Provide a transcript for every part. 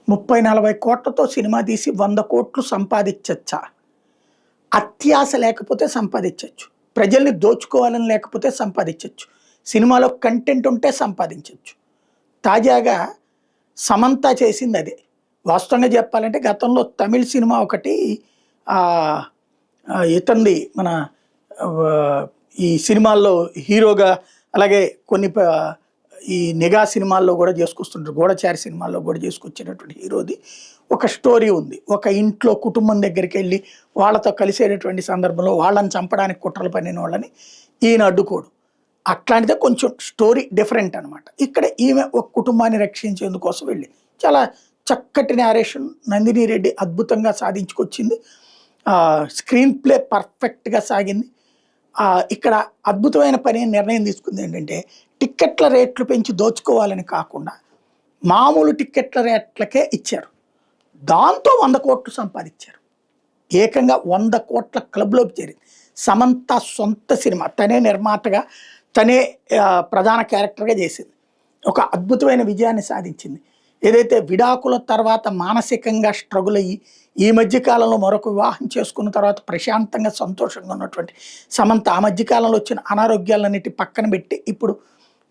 30-40 కోట్లతో సినిమా తీసి 100 కోట్లు సంపాదించచ్చా? అత్యాశ లేకపోతే సంపాదించొచ్చు. ప్రజల్ని దోచుకోవాలని లేకపోతే సంపాదించొచ్చు. సినిమాలో కంటెంట్ ఉంటే సంపాదించొచ్చు. తాజాగా సమంత చేసింది అదే. వాస్తవంగా చెప్పాలంటే గతంలో తమిళ్ సినిమా ఒకటి ఇతంది మన ఈ సినిమాల్లో హీరోగా, అలాగే కొన్ని ఈ నిఘా సినిమాల్లో కూడా చేసుకొస్తుంటారు, గూఢచారి సినిమాల్లో కూడా చేసుకొచ్చేటటువంటి హీరోది ఒక స్టోరీ ఉంది. ఒక ఇంట్లో కుటుంబం దగ్గరికి వెళ్ళి వాళ్ళతో కలిసేటటువంటి సందర్భంలో వాళ్ళని చంపడానికి కుట్రలు పన్నిన వాళ్ళని ఈయన అడ్డుకోడు. అట్లాంటిదే కొంచెం స్టోరీ డిఫరెంట్ అనమాట. ఇక్కడ ఈమె ఒక కుటుంబాన్ని రక్షించేందుకోసం వెళ్ళి చాలా చక్కటి నేరేషన్ నందిని రెడ్డి అద్భుతంగా సాధించుకొచ్చింది. స్క్రీన్ ప్లే పర్ఫెక్ట్గా సాగింది. ఇక్కడ అద్భుతమైన పని నిర్ణయం తీసుకుంది ఏంటంటే, టిక్కెట్ల రేట్లు పెంచి దోచుకోవాలని కాకుండా మామూలు టిక్కెట్ల రేట్లకే ఇచ్చారు. దాంతో 100 కోట్లు సంపాదించారు. ఏకంగా 100 కోట్ల క్లబ్లోకి చేరింది. సమంత సొంత సినిమా, తనే నిర్మాతగా, తనే ప్రధాన క్యారెక్టర్గా చేసింది. ఒక అద్భుతమైన విజయాన్ని సాధించింది. ఏదైతే విడాకుల తర్వాత మానసికంగా స్ట్రగుల్ అయ్యి ఈ మధ్యకాలంలో మరొక వివాహం చేసుకున్న తర్వాత ప్రశాంతంగా సంతోషంగా ఉన్నటువంటి సమంత ఆ మధ్యకాలంలో వచ్చిన అనారోగ్యాలన్నిటి పక్కన పెట్టి ఇప్పుడు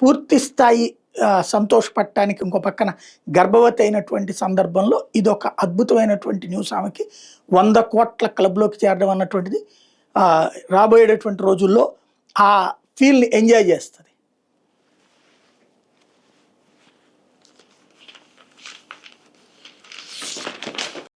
పూర్తి స్థాయి సంతోషపడటానికి ఇంకో పక్కన గర్భవతి అయినటువంటి సందర్భంలో ఇదొక అద్భుతమైనటువంటి న్యూస్. ఆమెకి 100 కోట్ల క్లబ్లోకి చేరడం అన్నటువంటిది రాబోయేటటువంటి రోజుల్లో ఆ ఫీల్ని ఎంజాయ్ చేస్తుంది.